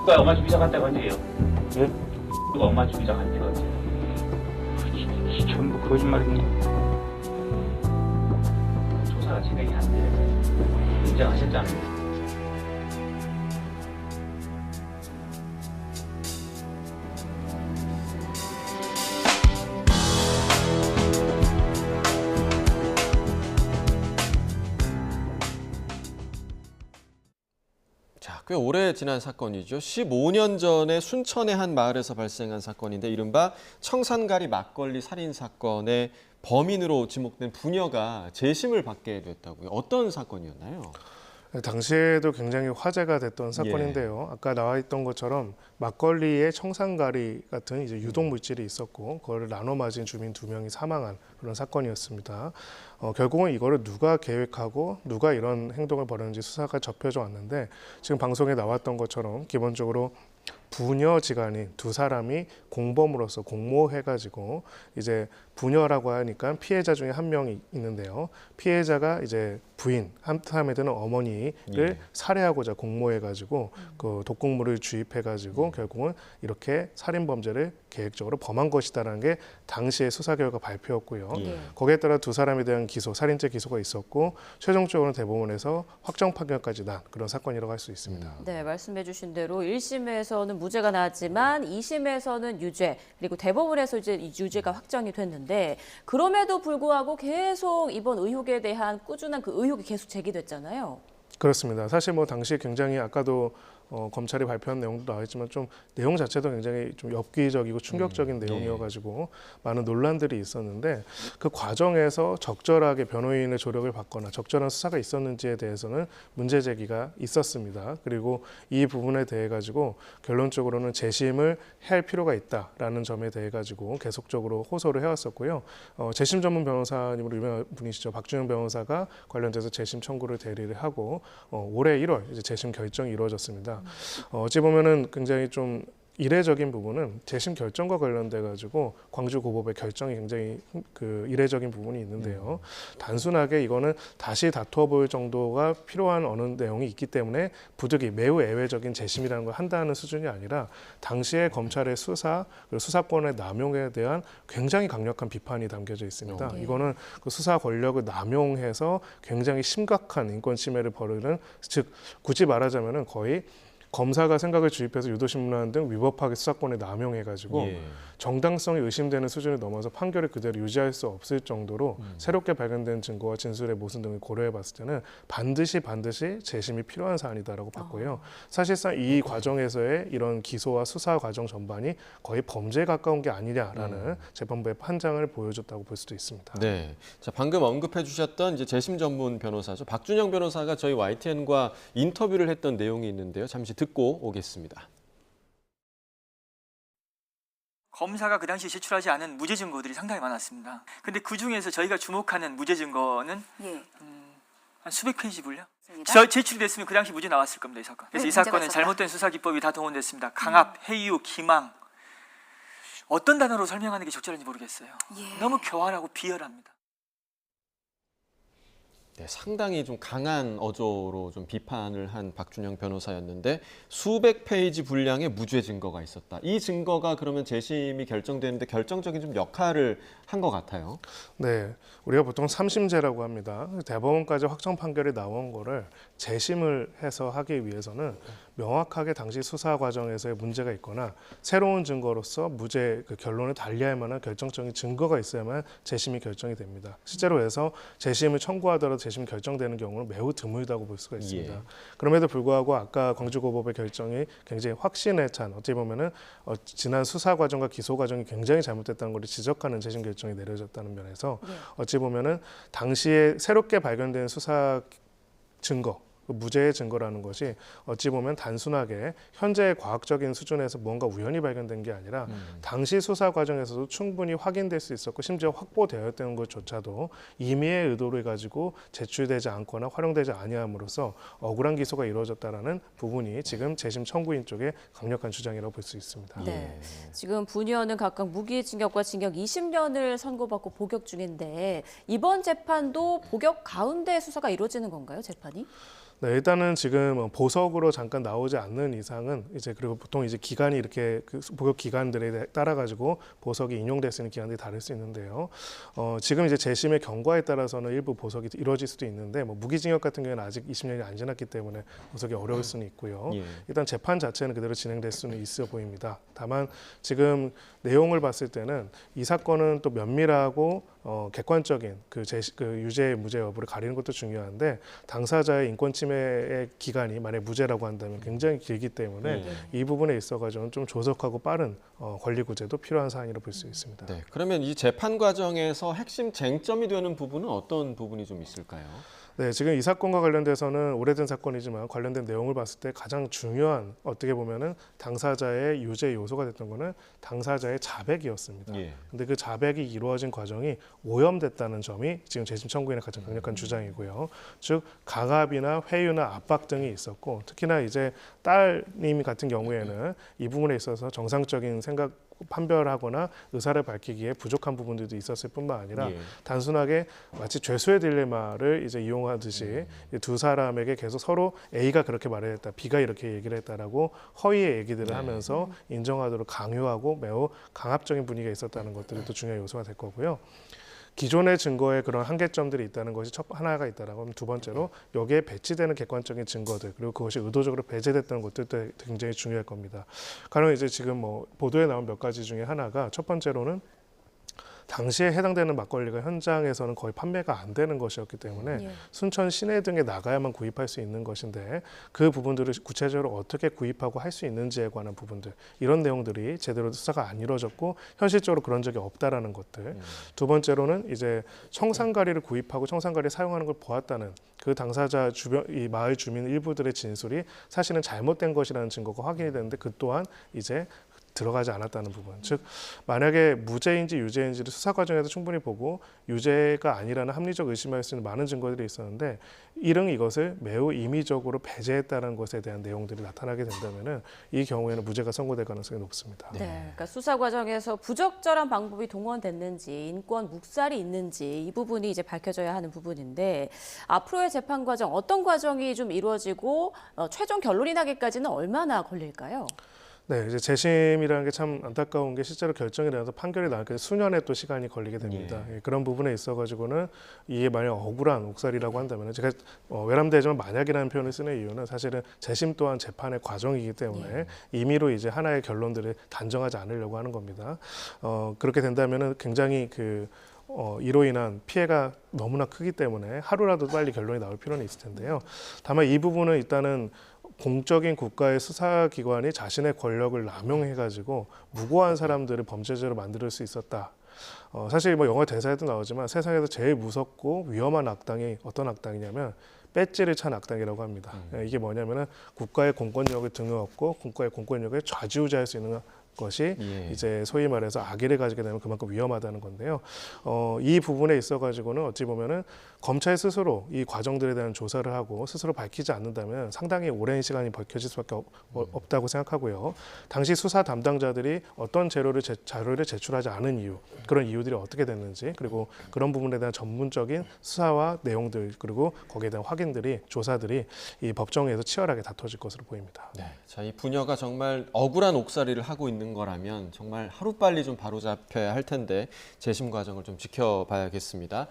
누가 엄마 주기자 간 때가 언제예요? 예? 누가 엄마 주기자 간 때가 언제예요? 전부 거짓말입니다. 조사가 진행이 안 돼. 인정하셨잖아요. 자, 꽤 오래 지난 사건이죠. 15년 전에 순천의 한 마을에서 발생한 사건인데 이른바 청산가리 막걸리 살인 사건의 범인으로 지목된 부녀가 재심을 받게 됐다고요. 어떤 사건이었나요? 당시에도 굉장히 화제가 됐던 사건인데요. 아까 나와 있던 것처럼 막걸리에 청산가리 같은 이제 유독 물질이 있었고 그거를 나눠 마신 주민 2명이 사망한 그런 사건이었습니다. 결국은 이거를 누가 계획하고 누가 이런 행동을 벌였는지 수사가 접혀져 왔는데 지금 방송에 나왔던 것처럼 기본적으로 부녀지간인 두 사람이 공범으로서 공모해가지고 이제 부녀라고 하니까 피해자 중에 한 명이 있는데요. 피해자가 이제 부인, 한 사람에 드는 어머니를 살해하고자 공모해가지고 그 독극물을 주입해가지고 결국은 이렇게 살인 범죄를 계획적으로 범한 것이다라는 게 당시의 수사 결과 발표였고요. 거기에 따라 두 사람에 대한 기소, 살인죄 기소가 있었고 최종적으로는 대법원에서 확정 판결까지 난 그런 사건이라고 할 수 있습니다. 네, 말씀해 주신 대로 1심에서는 무죄가 나왔지만 2심에서는 유죄, 그리고 대법원에서 이제 유죄가 확정이 됐는데 그럼에도 불구하고 계속 이번 의혹에 대한 꾸준한 그 의혹이 계속 제기됐잖아요. 그렇습니다. 사실 뭐 당시 굉장히 아까도 검찰이 발표한 내용도 나와있지만 좀 내용 자체도 굉장히 좀 엽기적이고 충격적인 내용이어가지고 많은 논란들이 있었는데 그 과정에서 적절하게 변호인의 조력을 받거나 적절한 수사가 있었는지에 대해서는 문제 제기가 있었습니다. 그리고 이 부분에 대해 가지고 결론적으로는 재심을 할 필요가 있다라는 점에 대해 가지고 계속적으로 호소를 해왔었고요. 재심 전문 변호사님으로 유명한 분이시죠. 박준영 변호사가 관련돼서 재심 청구를 대리를 하고 올해 1월 이제 재심 결정이 이루어졌습니다. 어찌 보면은 굉장히 좀 이례적인 부분은 재심 결정과 관련돼 가지고 광주고법의 결정이 굉장히 그 이례적인 부분이 있는데요. 단순하게 이거는 다시 다투어 볼 정도가 필요한 어느 내용이 있기 때문에 부득이 매우 예외적인 재심이라는 걸 한다는 수준이 아니라 당시의 검찰의 수사 그리고 수사권의 남용에 대한 굉장히 강력한 비판이 담겨져 있습니다. 이거는 그 수사 권력을 남용해서 굉장히 심각한 인권 침해를 벌이는, 즉 굳이 말하자면은 거의 검사가 생각을 주입해서 유도신문하는 등 위법하게 수사권을 남용해가지고 정당성이 의심되는 수준을 넘어서 판결을 그대로 유지할 수 없을 정도로 새롭게 발견된 증거와 진술의 모순 등을 고려해봤을 때는 반드시 재심이 필요한 사안이다라고 봤고요. 사실상 이 과정에서의 이런 기소와 수사 과정 전반이 거의 범죄에 가까운 게 아니냐라는 재판부의 판장을 보여줬다고 볼 수도 있습니다. 네, 자 방금 언급해 주셨던 이제 재심 전문 변호사죠. 박준영 변호사가 저희 YTN과 인터뷰를 했던 내용이 있는데요. 잠시 듣고 오겠습니다. 검사가 그 당시 제출하지 않은 무죄 증거들이 상당히 많았습니다. 근데 그 중에서 저희가 주목하는 무죄 증거는 한 수백 페이지 분량? 제출됐으면 그 당시 무죄 나왔을 겁니다, 이 사건. 그래서 이 사건은 잘못된 수사 기법이 다 동원됐습니다. 강압, 해유, 기망. 어떤 단어로 설명하는 게 적절한지 모르겠어요. 너무 교활하고 비열합니다. 네, 상당히 좀 강한 어조로 좀 비판을 한 박준영 변호사였는데 수백 페이지 분량의 무죄 증거가 있었다. 이 증거가 그러면 재심이 결정되는데 결정적인 좀 역할을 한 것 같아요. 네, 우리가 보통 3심제라고 합니다. 대법원까지 확정 판결이 나온 거를 재심을 해서 하기 위해서는 명확하게 당시 수사 과정에서의 문제가 있거나 새로운 증거로서 무죄 그 결론을 달리할 만한 결정적인 증거가 있어야만 재심이 결정이 됩니다. 실제로 해서 재심을 청구하더라도 재심이 결정되는 경우는 매우 드물다고 볼 수가 있습니다. 그럼에도 불구하고 아까 광주고법의 결정이 굉장히 확신에 찬, 어찌 보면은 지난 수사 과정과 기소 과정이 굉장히 잘못됐다는 것을 지적하는 재심 결정이 내려졌다는 면에서 어찌 보면은 당시에 새롭게 발견된 수사 증거, 무죄의 증거라는 것이 어찌 보면 단순하게 현재의 과학적인 수준에서 뭔가 우연히 발견된 게 아니라 당시 수사 과정에서도 충분히 확인될 수 있었고 심지어 확보되었던 것조차도 임의의 의도를 가지고 제출되지 않거나 활용되지 아니함으로써 억울한 기소가 이루어졌다는 부분이 지금 재심 청구인 쪽의 강력한 주장이라고 볼 수 있습니다. 네, 지금 부녀는 각각 무기징역과 징역 20년을 선고받고 복역 중인데 이번 재판도 복역 가운데 수사가 이루어지는 건가요, 재판이? 네, 일단은 지금 보석으로 잠깐 나오지 않는 이상은 이제 그리고 보통 이제 기간이 이렇게 그 복역 기간들에 따라 가지고 보석이 인용될 수 있는 기간들이 다를 수 있는데요. 지금 이제 재심의 경과에 따라서는 일부 보석이 이루어질 수도 있는데 뭐 무기징역 같은 경우는 아직 20년이 안 지났기 때문에 보석이 어려울 수는 있고요. 예. 일단 재판 자체는 그대로 진행될 수는 있어 보입니다. 다만 지금 내용을 봤을 때는 이 사건은 또 면밀하고 객관적인 그 유죄 무죄 여부를 가리는 것도 중요한데 당사자의 인권 침해의 기간이 만약 무죄라고 한다면 굉장히 길기 때문에 이 부분에 있어가지고는 좀 조속하고 빠른 권리 구제도 필요한 사안이라고 볼 수 있습니다. 네, 그러면 이 재판 과정에서 핵심 쟁점이 되는 부분은 어떤 부분이 좀 있을까요? 네, 지금 이 사건과 관련돼서는 오래된 사건이지만 관련된 내용을 봤을 때 가장 중요한 어떻게 보면은 당사자의 유죄 요소가 됐던 거는 당사자의 자백이었습니다. 예. 근데 그 자백이 이루어진 과정이 오염됐다는 점이 지금 재심 청구인의 가장 강력한 주장이고요. 즉 강압이나 회유나 압박 등이 있었고 특히나 이제 딸님 같은 경우에는 이 부분에 있어서 정상적인 생각 판별하거나 의사를 밝히기에 부족한 부분들도 있었을 뿐만 아니라 예. 단순하게 마치 죄수의 딜레마를 이제 이용하듯이 두 사람에게 계속 서로 A가 그렇게 말을 했다, B가 이렇게 얘기를 했다라고 허위의 얘기들을 하면서 인정하도록 강요하고 매우 강압적인 분위기가 있었다는 것들이 또 중요한 요소가 될 거고요. 기존의 증거에 그런 한계점들이 있다는 것이 하나가 있다라고 하면 두 번째로 여기에 배치되는 객관적인 증거들 그리고 그것이 의도적으로 배제됐다는 것들도 굉장히 중요할 겁니다. 가령 이제 지금 뭐 보도에 나온 몇 가지 중에 하나가 첫 번째로는 당시에 해당되는 막걸리가 현장에서는 거의 판매가 안 되는 것이었기 때문에 순천 시내 등에 나가야만 구입할 수 있는 것인데 그 부분들을 구체적으로 어떻게 구입하고 할 수 있는지에 관한 부분들 이런 내용들이 제대로 수사가 안 이루어졌고 현실적으로 그런 적이 없다라는 것들. 두 번째로는 이제 청산가리를 구입하고 청산가리를 사용하는 걸 보았다는 그 당사자 주변 이 마을 주민 일부들의 진술이 사실은 잘못된 것이라는 증거가 확인이 되는데 그 또한 이제 들어가지 않았다는 부분. 즉 만약에 무죄인지 유죄인지를 수사 과정에서 충분히 보고 유죄가 아니라는 합리적 의심할 수 있는 많은 증거들이 있었는데 이릉 이것을 매우 임의적으로 배제했다는 것에 대한 내용들이 나타나게 된다면은 이 경우에는 무죄가 선고될 가능성이 높습니다. 네, 그러니까 수사 과정에서 부적절한 방법이 동원됐는지 인권 묵살이 있는지 이 부분이 이제 밝혀져야 하는 부분인데 앞으로의 재판 과정 어떤 과정이 좀 이루어지고 최종 결론이 나기까지는 얼마나 걸릴까요? 네, 이제 재심이라는 게 참 안타까운 게 실제로 결정이 나서 판결이 나기까지 수년의 또 시간이 걸리게 됩니다. 예, 그런 부분에 있어가지고는 이게 만약 억울한 옥살이라고 한다면 제가 외람되지만 만약이라는 표현을 쓰는 이유는 사실은 재심 또한 재판의 과정이기 때문에 임의로 이제 하나의 결론들을 단정하지 않으려고 하는 겁니다. 그렇게 된다면은 굉장히 이로 인한 피해가 너무나 크기 때문에 하루라도 빨리 결론이 나올 필요는 있을 텐데요. 다만 이 부분은 일단은 공적인 국가의 수사기관이 자신의 권력을 남용해가지고 무고한 사람들을 범죄자로 만들 수 있었다. 사실 뭐 영화 대사에도 나오지만 세상에서 제일 무섭고 위험한 악당이 어떤 악당이냐면 배지를 찬 악당이라고 합니다. 이게 뭐냐면은 국가의 공권력을 등에 업고 국가의 공권력을 좌지우지할 수 있는 것이 이제 소위 말해서 악의를 가지게 되면 그만큼 위험하다는 건데요. 이 부분에 있어가지고는 어찌 보면은 검찰 스스로 이 과정들에 대한 조사를 하고 스스로 밝히지 않는다면 상당히 오랜 시간이 밝혀질 수밖에 없다고 생각하고요. 당시 수사 담당자들이 어떤 자료를 제출하지 않은 이유, 그런 이유들이 어떻게 됐는지 그리고 그런 부분에 대한 전문적인 수사와 내용들 그리고 거기에 대한 확인들이 조사들이 이 법정에서 치열하게 다퉈질 것으로 보입니다. 네, 자, 이 부녀가 정말 억울한 옥살이를 하고 있는 거라면 정말 하루빨리 좀 바로잡혀야 할 텐데 재심 과정을 좀 지켜봐야겠습니다.